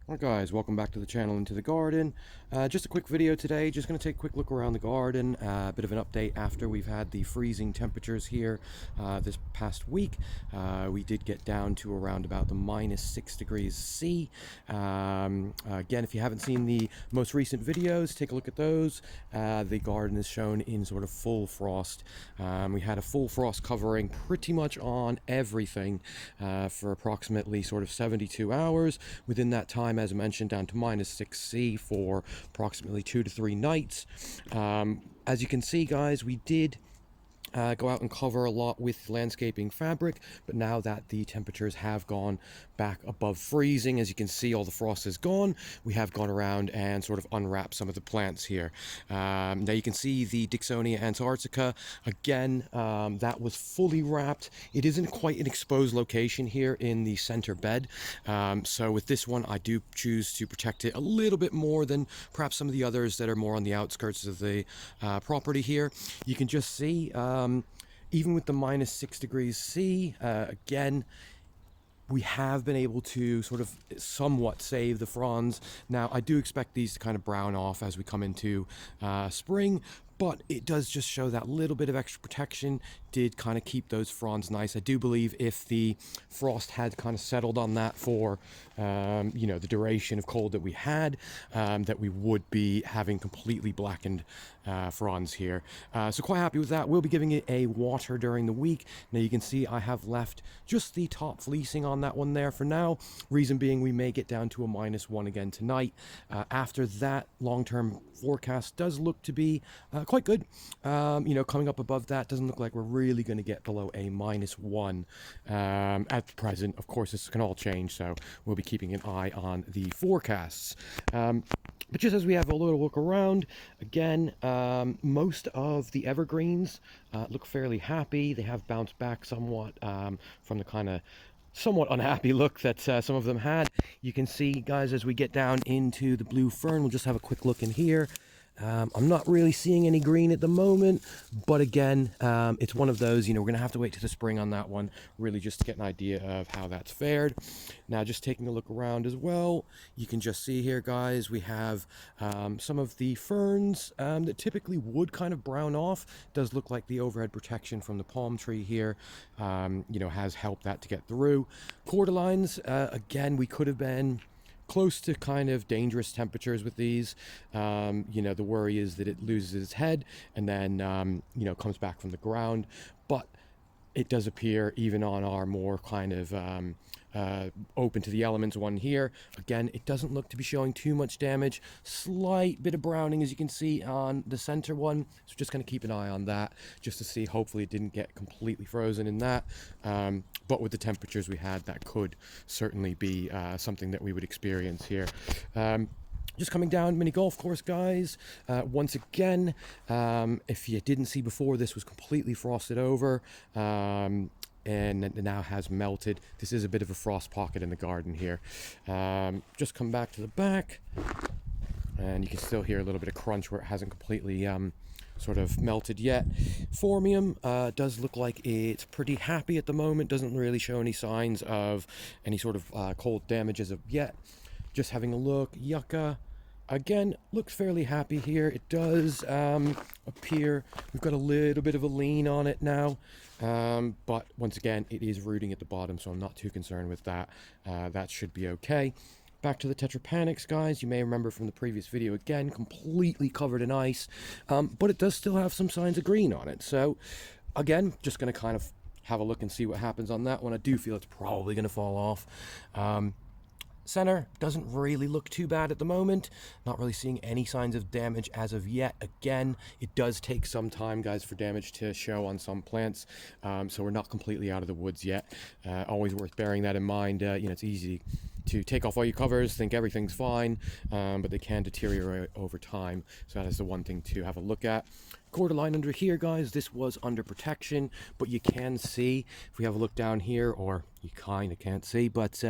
Hi guys, welcome back to the channel and to the garden. Just a quick video today, just going to take a quick look around the garden, a bit of an update after we've had the freezing temperatures here this past week. We did get down to around about the -6 degrees C. Again, if you haven't seen the most recent videos, take a look at those. The garden is shown in sort of full frost. We had a full frost covering pretty much on everything for approximately sort of 72 hours. Within that time, as mentioned, down to -6 C for approximately 2 to 3 nights. As you can see, guys, we did go out and cover a lot with landscaping fabric, but now that the temperatures have gone back above freezing, as you can see, all the frost is gone. We have gone around and sort of unwrapped some of the plants here. Now you can see the Dicksonia antarctica again. That was fully wrapped. It isn't quite an exposed location here in the center bed, so with this one I do choose to protect it a little bit more than perhaps some of the others that are more on the outskirts of the property here. You can just see even with the -6 degrees C, again, we have been able to sort of somewhat save the fronds. Now, I do expect these to kind of brown off as we come into spring, but it does just show that little bit of extra protection did kind of keep those fronds nice. I do believe if the frost had kind of settled on that for, the duration of cold that we had, that we would be having completely blackened fronds here. So quite happy with that. We'll be giving it a water during the week. Now you can see I have left just the top fleecing on that one there for now. Reason being, we may get down to a -1 again tonight. After that, long-term forecast does look to be quite good. Coming up above that, doesn't look like we're really going to get below a -1 at present. Of course, this can all change, so we'll be keeping an eye on the forecasts. But just as we have a little look around, again, most of the evergreens look fairly happy. They have bounced back somewhat from the kind of somewhat unhappy look that some of them had. You can see, guys, as we get down into the blue fern, we'll just have a quick look in here. I'm not really seeing any green at the moment, but again, it's one of those, we're going to have to wait to the spring on that one, really just to get an idea of how that's fared. Now, just taking a look around as well, you can just see here, guys, we have some of the ferns that typically would kind of brown off. It does look like the overhead protection from the palm tree here, has helped that to get through. Cordylines, again, we could have been close to kind of dangerous temperatures with these. The worry is that it loses its head and then, comes back from the ground. But it does appear, even on our more kind of open to the elements one here, again, it doesn't look to be showing too much damage. Slight bit of browning, as you can see on the center one, so just going to keep an eye on that just to see. Hopefully it didn't get completely frozen in that, but with the temperatures we had, that could certainly be something that we would experience here. Just coming down mini golf course, guys. Once again, if you didn't see before, this was completely frosted over, and it now has melted. This is a bit of a frost pocket in the garden here. Just come back to the back, and you can still hear a little bit of crunch where it hasn't completely sort of melted yet. Formium does look like it's pretty happy at the moment. Doesn't really show any signs of any sort of cold damage as of yet. Just having a look. Yucca, again, looks fairly happy here. It does appear we've got a little bit of a lean on it now, but once again, it is rooting at the bottom, so I'm not too concerned with that. That should be okay. Back to the Tetrapanics, guys. You may remember from the previous video, again, completely covered in ice, but it does still have some signs of green on it. So again, just going to kind of have a look and see what happens on that one. I do feel it's probably going to fall off. Center doesn't really look too bad at the moment. Not really seeing any signs of damage as of yet. Again, it does take some time, guys, for damage to show on some plants, so we're not completely out of the woods yet. Always worth bearing that in mind. It's easy to take off all your covers, think everything's fine, but they can deteriorate over time, so that is the one thing to have a look at. Cordyline under here, guys, this was under protection, but you can see, if we have a look down here, or you kind of can't see, but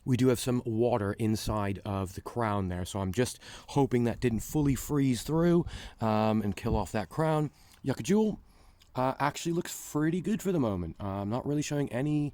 we do have some water inside of the crown there, so I'm just hoping that didn't fully freeze through and kill off that crown. Yucca Jewel actually looks pretty good for the moment. Not really showing any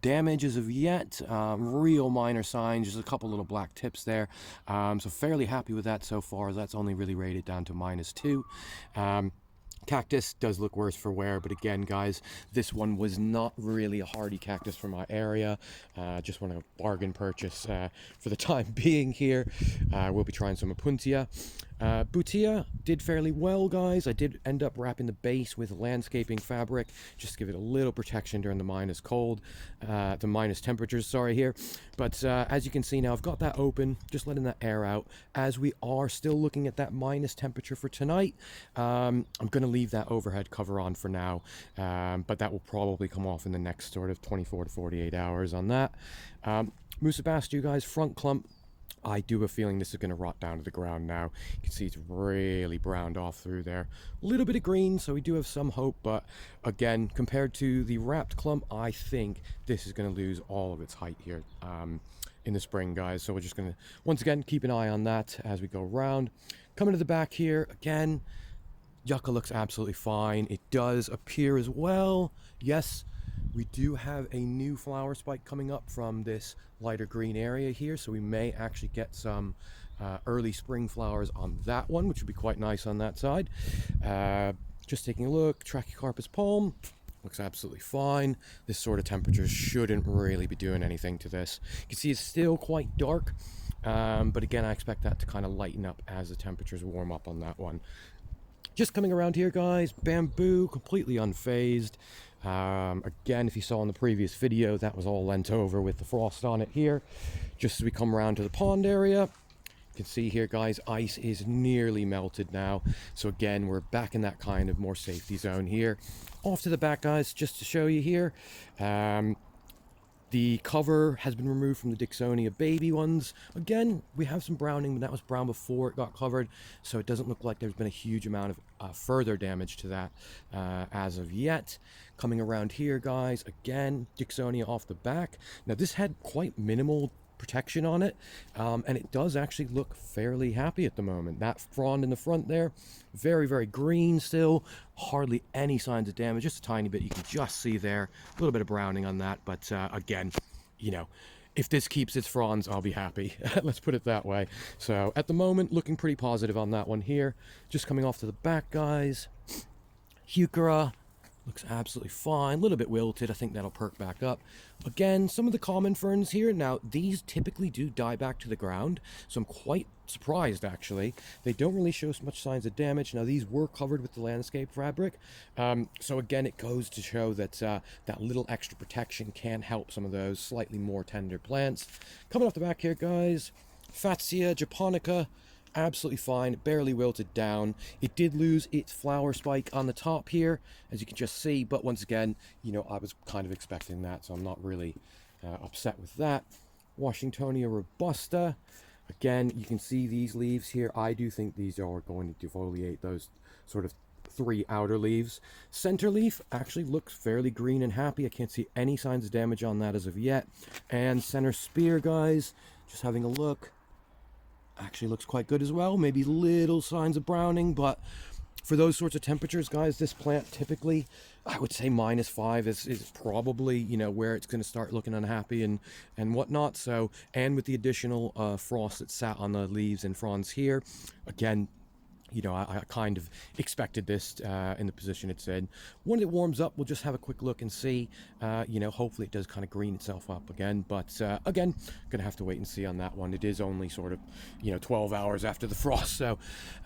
damage as of yet. Real minor signs, just a couple little black tips there. So fairly happy with that so far. That's only really rated down to -2. Cactus does look worse for wear, but again, guys, this one was not really a hardy cactus for my area. Just want to bargain purchase for the time being here. We'll be trying some Opuntia. Butia did fairly well, guys. I did end up wrapping the base with landscaping fabric just to give it a little protection during the minus temperatures, sorry, here. But as you can see now, I've got that open, just letting that air out as we are still looking at that minus temperature for tonight. I'm going to leave that overhead cover on for now, but that will probably come off in the next sort of 24 to 48 hours on that. Musa basjoo, guys, front clump. I do have a feeling this is going to rot down to the ground now. You can see it's really browned off through there. A little bit of green, so we do have some hope, but again, compared to the wrapped clump, I think this is going to lose all of its height here in the spring, guys. So we're just going to, once again, keep an eye on that as we go around. Coming to the back here, again, yucca looks absolutely fine. It does appear as well, yes, we do have a new flower spike coming up from this lighter green area here, so we may actually get some early spring flowers on that one, which would be quite nice on that side. Just taking a look, Trachycarpus palm looks absolutely fine. This sort of temperature shouldn't really be doing anything to this. You can see it's still quite dark, but again, I expect that to kind of lighten up as the temperatures warm up on that one. Just coming around here, guys, bamboo, completely unfazed. Again, if you saw in the previous video, that was all lent over with the frost on it here. Just as we come around to the pond area, you can see here, guys, ice is nearly melted now. So again, we're back in that kind of more safety zone here. Off to the back, guys, just to show you here. The cover has been removed from the Dicksonia baby ones. Again, we have some browning, but that was brown before it got covered, so it doesn't look like there's been a huge amount of further damage to that as of yet. Coming around here, guys, again, Dicksonia off the back. Now, this had quite minimal protection on it, and it does actually look fairly happy at the moment. That frond in the front there, very, very green still, hardly any signs of damage, just a tiny bit you can just see there, a little bit of browning on that, but again, you know, if this keeps its fronds, I'll be happy. Let's put it that way. So at the moment, looking pretty positive on that one here. Just coming off to the back, guys, Heuchera looks absolutely fine, a little bit wilted. I think that'll perk back up. Again, some of the common ferns here, now these typically do die back to the ground, so I'm quite surprised actually. They don't really show much signs of damage. Now these were covered with the landscape fabric, so again, it goes to show that that little extra protection can help some of those slightly more tender plants. Coming off the back here, guys, Fatsia japonica, absolutely fine, barely wilted down. It did lose its flower spike on the top here, as you can just see, but once again, you know, I was kind of expecting that, so I'm not really upset with that. Washingtonia robusta, again, you can see these leaves here. I do think these are going to defoliate those sort of 3 outer leaves. Center leaf actually looks fairly green and happy. I can't see any signs of damage on that as of yet. And center spear, guys, just having a look, actually looks quite good as well. Maybe little signs of browning, but for those sorts of temperatures, guys, this plant typically, I would say -5 is probably, you know, where it's going to start looking unhappy and whatnot. So, and with the additional frost that sat on the leaves and fronds here, again, you know, I kind of expected this in the position it's in. When it warms up, we'll just have a quick look and see. You know, hopefully it does kind of green itself up again. But again, gonna have to wait and see on that one. It is only sort of, you know, 12 hours after the frost, so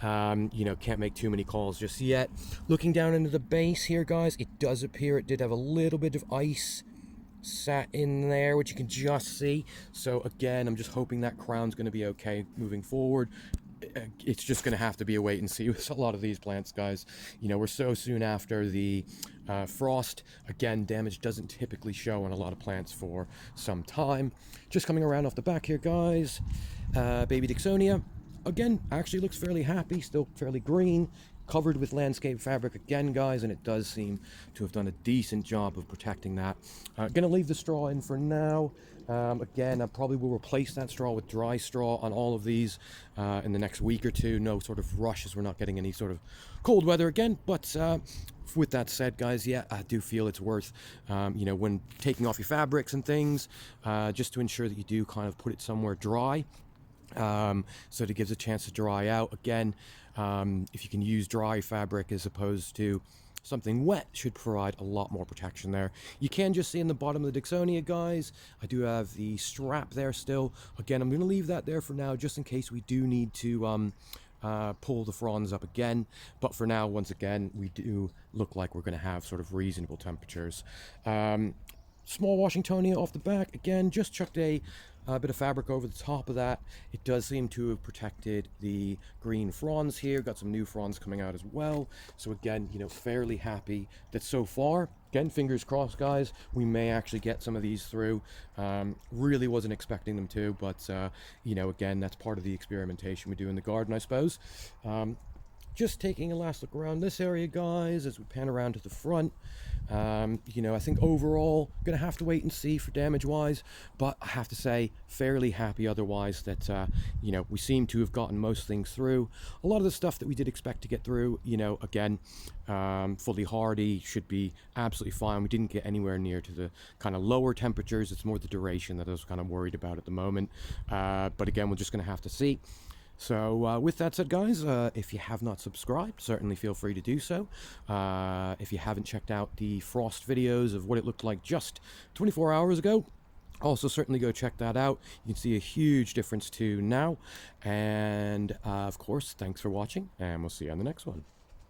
you know, can't make too many calls just yet. Looking down into the base here, guys, it does appear it did have a little bit of ice sat in there, which you can just see. So again, I'm just hoping that crown's going to be okay moving forward. It's just going to have to be a wait and see with a lot of these plants, guys. You know, we're so soon after the frost. Again, damage doesn't typically show on a lot of plants for some time. Just coming around off the back here, guys, baby Dicksonia, again, actually looks fairly happy, still fairly green. covered with landscape fabric again, guys, and it does seem to have done a decent job of protecting that. Gonna leave the straw in for now. Again, I probably will replace that straw with dry straw on all of these in the next week or two. No sort of rush, as we're not getting any sort of cold weather again. But with that said, guys, yeah, I do feel it's worth, when taking off your fabrics and things, just to ensure that you do kind of put it somewhere dry. So that it gives a chance to dry out. Again, if you can use dry fabric as opposed to something wet, should provide a lot more protection there. You can just see in the bottom of the Dixonia, guys, I do have the strap there still. Again, I'm going to leave that there for now just in case we do need to pull the fronds up again. But for now, once again, we do look like we're going to have sort of reasonable temperatures. Small Washingtonia off the back. Again, just chucked a bit of fabric over the top of that. It does seem to have protected the green fronds here. Got some new fronds coming out as well. So again, fairly happy that so far, again, fingers crossed, guys, we may actually get some of these through. Really wasn't expecting them to, but again, that's part of the experimentation we do in the garden, I suppose. Just taking a last look around this area, guys, as we pan around to the front. I think overall, going to have to wait and see for damage-wise, but I have to say, fairly happy otherwise that, we seem to have gotten most things through. A lot of the stuff that we did expect to get through, again, fully hardy, should be absolutely fine. We didn't get anywhere near to the kind of lower temperatures. It's more the duration that I was kind of worried about at the moment. But again, we're just going to have to see. So with that said, guys, if you have not subscribed, certainly feel free to do so. If you haven't checked out the frost videos of what it looked like just 24 hours ago, also certainly go check that out. You can see a huge difference to now. And of course, thanks for watching, and we'll see you on the next one.